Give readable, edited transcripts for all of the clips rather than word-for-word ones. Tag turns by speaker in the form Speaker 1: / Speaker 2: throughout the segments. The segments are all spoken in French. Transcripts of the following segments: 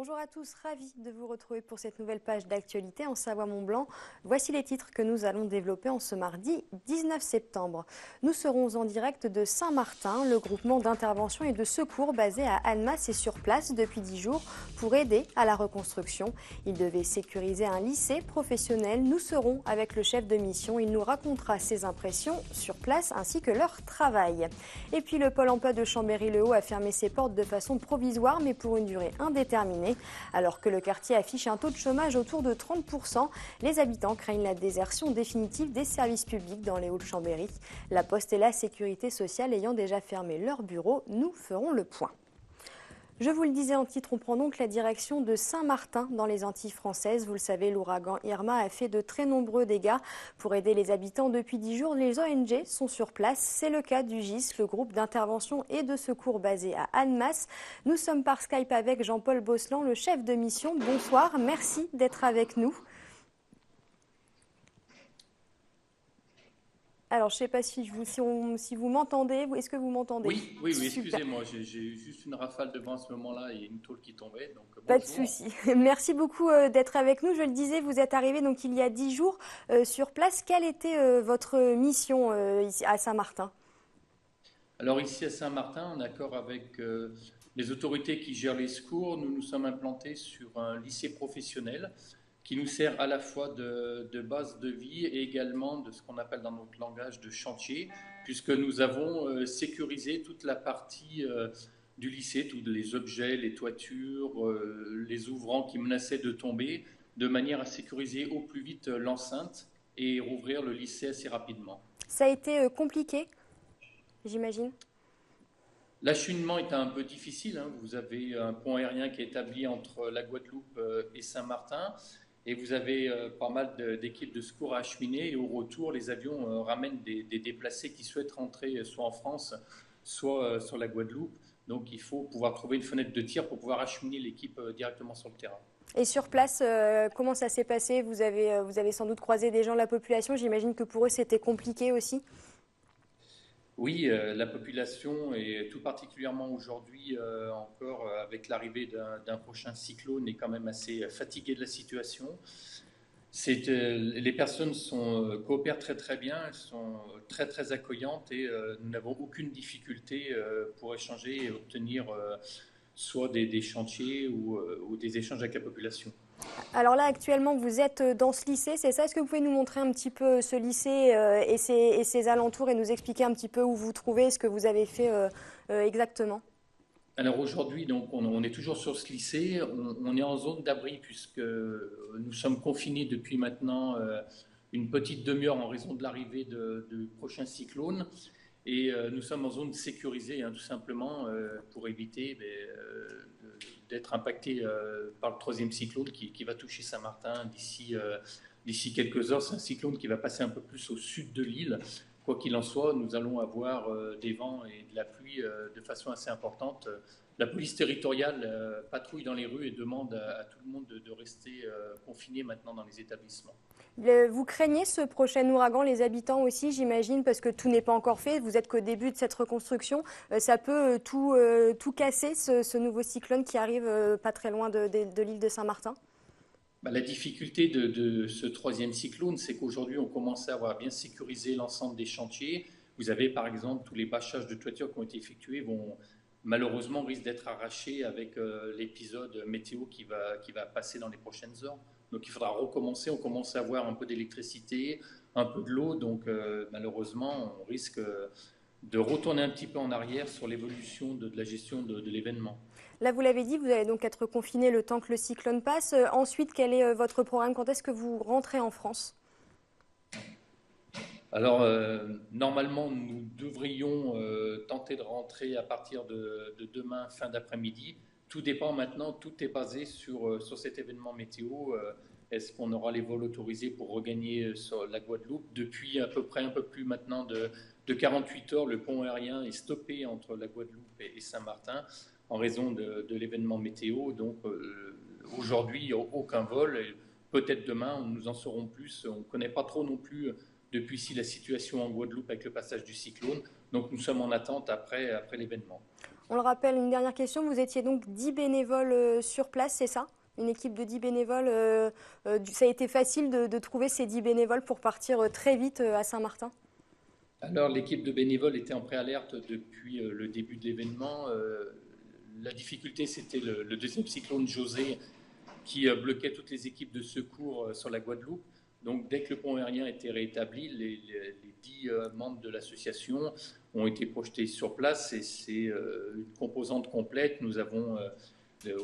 Speaker 1: Bonjour à tous, ravi de vous retrouver pour cette nouvelle page d'actualité en Savoie-Mont-Blanc. Voici les titres que nous allons développer en ce mardi 19 septembre. Nous serons en direct de Saint-Martin. Le groupement d'intervention et de secours basé à Annemasse est sur place depuis 10 jours pour aider à la reconstruction. Il devait sécuriser un lycée professionnel. Nous serons avec le chef de mission. Il nous racontera ses impressions sur place ainsi que leur travail. Et puis le pôle emploi de Chambéry-le-Haut a fermé ses portes de façon provisoire mais pour une durée indéterminée. Alors que le quartier affiche un taux de chômage autour de 30%, les habitants craignent la désertion définitive des services publics dans les Hauts-de-Chambéry. La Poste et la Sécurité sociale ayant déjà fermé leurs bureaux, nous ferons le point. Je vous le disais en titre, on prend donc la direction de Saint-Martin dans les Antilles françaises. Vous le savez, l'ouragan Irma a fait de très nombreux dégâts. Pour aider les habitants depuis 10 jours, les ONG sont sur place. C'est le cas du GIS, le groupe d'intervention et de secours basé à Annemasse. Nous sommes par Skype avec Jean-Paul Bosselan, le chef de mission. Bonsoir, merci d'être avec nous. Alors, je ne sais pas si vous m'entendez. Est-ce que vous m'entendez?
Speaker 2: Oui, excusez-moi, j'ai eu juste une rafale de vent à ce moment-là et une tôle qui tombait, donc
Speaker 1: Pas de
Speaker 2: bonjour.
Speaker 1: souci. Merci beaucoup d'être avec nous. Je le disais, vous êtes arrivé donc il y a 10 jours sur place. Quelle était votre mission ici à Saint-Martin?
Speaker 2: Alors ici à Saint-Martin, en accord avec les autorités qui gèrent les secours, nous nous sommes implantés sur un lycée professionnel qui nous sert à la fois de base de vie et également de ce qu'on appelle dans notre langage de chantier, puisque nous avons sécurisé toute la partie du lycée, tous les objets, les toitures, les ouvrants qui menaçaient de tomber, de manière à sécuriser au plus vite l'enceinte et rouvrir le lycée assez rapidement.
Speaker 1: Ça a été compliqué, j'imagine.
Speaker 2: L'acheminement est un peu difficile, hein. Vous avez un pont aérien qui est établi entre la Guadeloupe et Saint-Martin et vous avez pas mal d'équipes de secours à acheminer et au retour, les avions ramènent des déplacés qui souhaitent rentrer soit en France, soit sur la Guadeloupe. Donc il faut pouvoir trouver une fenêtre de tir pour pouvoir acheminer l'équipe directement sur le terrain.
Speaker 1: Et sur place, comment ça s'est passé? Vous avez sans doute croisé des gens de la population. J'imagine que pour eux, c'était compliqué aussi.
Speaker 2: Oui, la population, et tout particulièrement aujourd'hui, encore avec l'arrivée d'un prochain cyclone, est quand même assez fatiguée de la situation. Les personnes coopèrent très très bien, elles sont très très accueillantes et nous n'avons aucune difficulté pour échanger et obtenir soit des chantiers ou des échanges avec la population.
Speaker 1: Alors là, actuellement, vous êtes dans ce lycée, c'est ça? Est-ce que vous pouvez nous montrer un petit peu ce lycée et ses alentours et nous expliquer un petit peu où vous vous trouvez, ce que vous avez fait exactement?
Speaker 2: Alors aujourd'hui, donc, on est toujours sur ce lycée. On est en zone d'abri puisque nous sommes confinés depuis maintenant une petite demi-heure en raison de l'arrivée de prochains cyclones. Et nous sommes en zone sécurisée, hein, tout simplement, pour éviter d'être impactés par le troisième cyclone qui va toucher Saint-Martin d'ici quelques heures. C'est un cyclone qui va passer un peu plus au sud de l'île. Quoi qu'il en soit, nous allons avoir des vents et de la pluie de façon assez importante. La police territoriale patrouille dans les rues et demande à tout le monde de rester confiné maintenant dans les établissements.
Speaker 1: Vous craignez ce prochain ouragan, les habitants aussi, j'imagine, parce que tout n'est pas encore fait. Vous êtes qu'au début de cette reconstruction. Ça peut tout casser, ce nouveau cyclone qui arrive pas très loin de l'île de Saint-Martin?
Speaker 2: La difficulté de ce troisième cyclone, c'est qu'aujourd'hui, on commence à avoir bien sécurisé l'ensemble des chantiers. Vous avez par exemple tous les bâchages de toiture qui ont été effectués malheureusement risquent d'être arrachés avec l'épisode météo qui va passer dans les prochaines heures. Donc il faudra recommencer. On commence à avoir un peu d'électricité, un peu de l'eau. Donc malheureusement, on risque de retourner un petit peu en arrière sur l'évolution de la gestion de l'événement.
Speaker 1: Là, vous l'avez dit, vous allez donc être confiné le temps que le cyclone passe. Ensuite, quel est votre programme? Quand est-ce que vous rentrez en France?
Speaker 2: Alors, normalement, nous devrions tenter de rentrer à partir de demain, fin d'après-midi. Tout dépend maintenant, tout est basé sur cet événement météo. Est-ce qu'on aura les vols autorisés pour regagner sur la Guadeloupe? Depuis à peu près un peu plus maintenant de 48 heures, le pont aérien est stoppé entre la Guadeloupe et Saint-Martin en raison de l'événement météo. Donc, aujourd'hui, aucun vol. Et peut-être demain, nous en saurons plus. On ne connaît pas trop non plus depuis ici la situation en Guadeloupe avec le passage du cyclone. Donc nous sommes en attente après l'événement.
Speaker 1: On le rappelle, une dernière question, vous étiez donc 10 bénévoles sur place, c'est ça? Une équipe de 10 bénévoles, ça a été facile de trouver ces 10 bénévoles pour partir très vite à Saint-Martin?
Speaker 2: Alors l'équipe de bénévoles était en préalerte depuis le début de l'événement. La difficulté, c'était le deuxième cyclone José qui bloquait toutes les équipes de secours sur la Guadeloupe. Donc dès que le pont aérien était rétabli, les 10 membres de l'association ont été projetés sur place et c'est une composante complète. Nous avons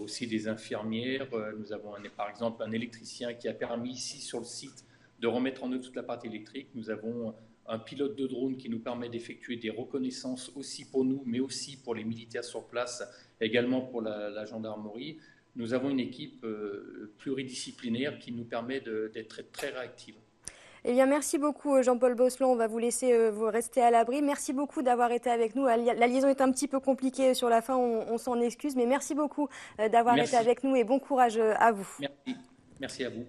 Speaker 2: aussi des infirmières, nous avons par exemple un électricien qui a permis ici sur le site de remettre en œuvre toute la partie électrique. Nous avons un pilote de drone qui nous permet d'effectuer des reconnaissances aussi pour nous, mais aussi pour les militaires sur place, également pour la gendarmerie. Nous avons une équipe pluridisciplinaire qui nous permet d'être très réactive.
Speaker 1: Eh bien, merci beaucoup Jean-Paul Bosselon, on va vous laisser vous rester à l'abri. Merci beaucoup d'avoir été avec nous. La liaison est un petit peu compliquée sur la fin, on s'en excuse, mais merci beaucoup d'avoir été avec nous et bon courage à vous.
Speaker 2: Merci à vous.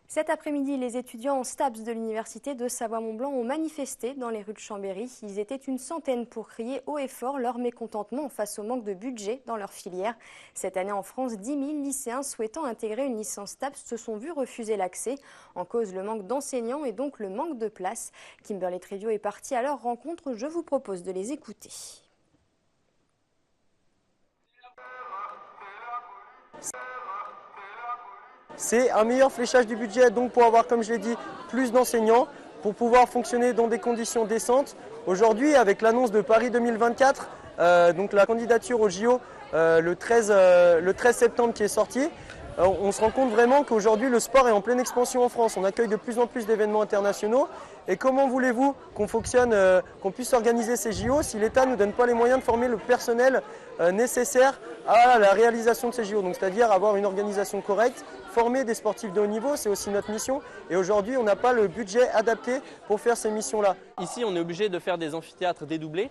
Speaker 1: Cet après-midi, les étudiants en STAPS de l'Université de Savoie-Mont-Blanc ont manifesté dans les rues de Chambéry. Ils étaient une centaine pour crier haut et fort leur mécontentement face au manque de budget dans leur filière. Cette année en France, 10 000 lycéens souhaitant intégrer une licence STAPS se sont vus refuser l'accès. En cause, le manque d'enseignants et donc le manque de place. Kimberly Trivio est partie à leur rencontre. Je vous propose de les écouter.
Speaker 3: C'est un meilleur fléchage du budget, donc pour avoir, comme je l'ai dit, plus d'enseignants, pour pouvoir fonctionner dans des conditions décentes. Aujourd'hui, avec l'annonce de Paris 2024, donc la candidature au JO le 13 septembre qui est sortie, on se rend compte vraiment qu'aujourd'hui le sport est en pleine expansion en France. On accueille de plus en plus d'événements internationaux. Et comment voulez-vous qu'on fonctionne, qu'on puisse organiser ces JO si l'État ne nous donne pas les moyens de former le personnel nécessaire à la réalisation de ces JO? Donc c'est-à-dire avoir une organisation correcte, former des sportifs de haut niveau, c'est aussi notre mission. Et aujourd'hui, on n'a pas le budget adapté pour faire ces missions-là.
Speaker 4: Ici, on est obligé de faire des amphithéâtres dédoublés,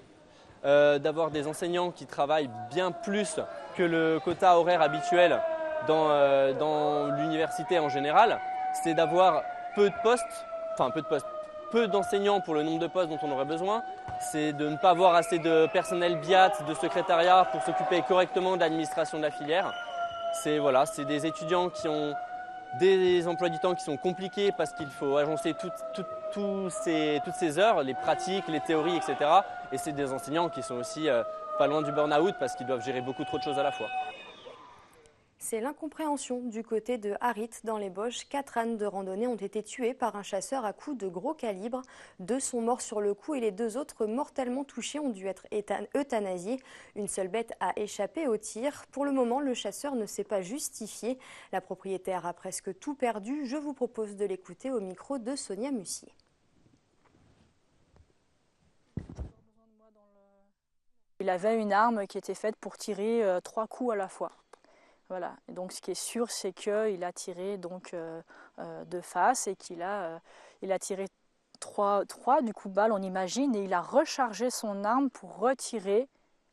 Speaker 4: d'avoir des enseignants qui travaillent bien plus que le quota horaire habituel dans l'université en général. C'est d'avoir peu d'enseignants pour le nombre de postes dont on aurait besoin. C'est de ne pas avoir assez de personnel BIAT, de secrétariat pour s'occuper correctement de l'administration de la filière. C'est des étudiants qui ont des emplois du temps qui sont compliqués parce qu'il faut agencer toutes ces heures, les pratiques, les théories, etc. Et c'est des enseignants qui sont aussi pas loin du burn-out parce qu'ils doivent gérer beaucoup trop de choses à la fois.
Speaker 1: C'est l'incompréhension du côté de Harit dans les Bauges. 4 ânes de randonnée ont été tués par un chasseur à coups de gros calibre. 2 sont morts sur le coup et les 2 autres mortellement touchés ont dû être euthanasiés. Une seule bête a échappé au tir. Pour le moment, le chasseur ne s'est pas justifié. La propriétaire a presque tout perdu. Je vous propose de l'écouter au micro de Sonia Mussier.
Speaker 5: Il avait une arme qui était faite pour tirer 3 coups à la fois. Voilà. Et donc ce qui est sûr, c'est qu'il a tiré donc, de face et qu'il a tiré 3 du coup balle, on imagine, et il a rechargé son arme pour retirer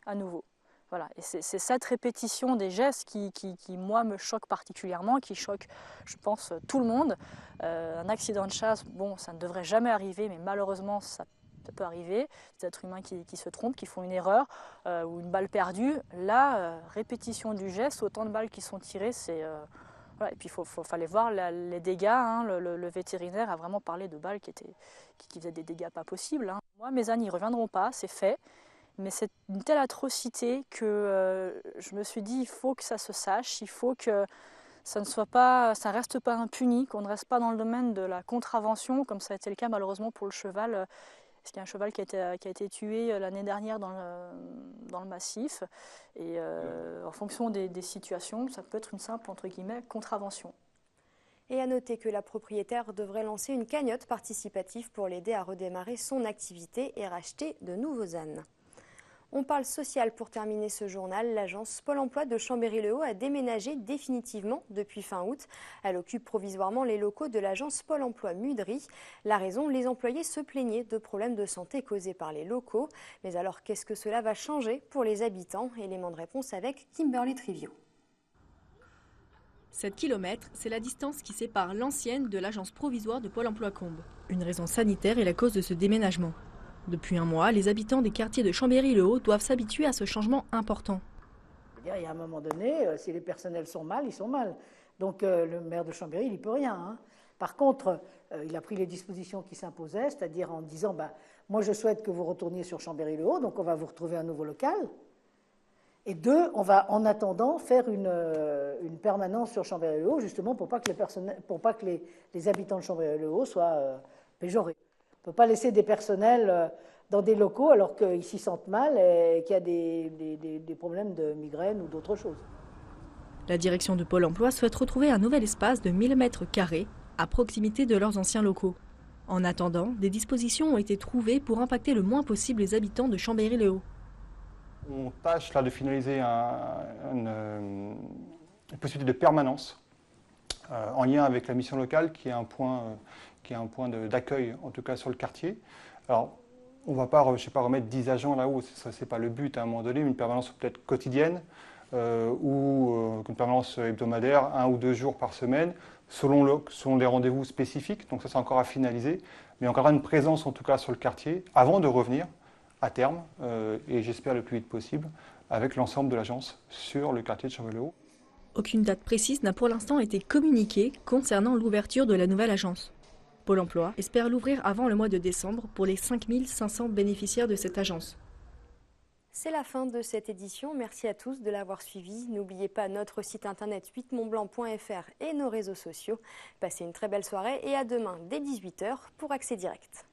Speaker 5: à nouveau. Voilà. Et c'est cette répétition des gestes qui, moi, me choque particulièrement, qui choque, je pense, tout le monde. Un accident de chasse, bon, ça ne devrait jamais arriver, mais malheureusement, ça peut arriver, des êtres humains qui se trompent, qui font une erreur ou une balle perdue. Là, répétition du geste, autant de balles qui sont tirées, c'est... Voilà. Et puis il fallait voir les dégâts, hein. Le vétérinaire a vraiment parlé de balles qui faisaient des dégâts pas possibles. Hein. Moi, mes ânes, ils ne reviendront pas, c'est fait. Mais c'est une telle atrocité que je me suis dit, il faut que ça se sache, il faut que ça ne reste pas impuni, qu'on ne reste pas dans le domaine de la contravention, comme ça a été le cas malheureusement pour le cheval. Parce qu'il y a un cheval qui a été tué l'année dernière dans le massif. Et en fonction des situations, ça peut être une simple, entre guillemets, contravention.
Speaker 1: Et à noter que la propriétaire devrait lancer une cagnotte participative pour l'aider à redémarrer son activité et racheter de nouveaux ânes. On parle social pour terminer ce journal. L'agence Pôle emploi de Chambéry-le-Haut a déménagé définitivement depuis fin août. Elle occupe provisoirement les locaux de l'agence Pôle emploi Mudry. La raison, les employés se plaignaient de problèmes de santé causés par les locaux. Mais alors, qu'est-ce que cela va changer pour les habitants? Élément de réponse avec Kimberly Trivio.
Speaker 6: 7 km, c'est la distance qui sépare l'ancienne de l'agence provisoire de Pôle emploi Combes. Une raison sanitaire est la cause de ce déménagement. Depuis un mois, les habitants des quartiers de Chambéry-le-Haut doivent s'habituer à ce changement important.
Speaker 7: Il y a un moment donné, si les personnels sont mal, ils sont mal. Donc le maire de Chambéry, il n'y peut rien. Hein. Par contre, il a pris les dispositions qui s'imposaient, c'est-à-dire en disant moi je souhaite que vous retourniez sur Chambéry-le-Haut, donc on va vous retrouver un nouveau local. Et deux, on va en attendant faire une permanence sur Chambéry-le-Haut, justement pour pas que les habitants de Chambéry-le-Haut soient péjorés. On ne peut pas laisser des personnels dans des locaux alors qu'ils s'y sentent mal et qu'il y a des problèmes de migraine ou d'autres choses.
Speaker 6: La direction de Pôle emploi souhaite retrouver un nouvel espace de 1000 m² à proximité de leurs anciens locaux. En attendant, des dispositions ont été trouvées pour impacter le moins possible les habitants de Chambéry-le-Haut.
Speaker 8: On tâche là de finaliser une possibilité de permanence en lien avec la mission locale qui est un point d'accueil en tout cas sur le quartier. Alors on ne va pas, remettre 10 agents là-haut, ça c'est pas le but à un moment donné, une permanence peut-être quotidienne ou une permanence hebdomadaire, 1 ou 2 jours par semaine, selon les rendez-vous spécifiques, donc ça c'est encore à finaliser, mais on aura une présence en tout cas sur le quartier avant de revenir à terme, et j'espère le plus vite possible, avec l'ensemble de l'agence sur le quartier de Chambéry-le-Haut.
Speaker 6: Aucune date précise n'a pour l'instant été communiquée concernant l'ouverture de la nouvelle agence. Pôle emploi espère l'ouvrir avant le mois de décembre pour les 5500 bénéficiaires de cette agence.
Speaker 1: C'est la fin de cette édition. Merci à tous de l'avoir suivi. N'oubliez pas notre site internet 8montblanc.fr et nos réseaux sociaux. Passez une très belle soirée et à demain dès 18 h pour Accès Direct.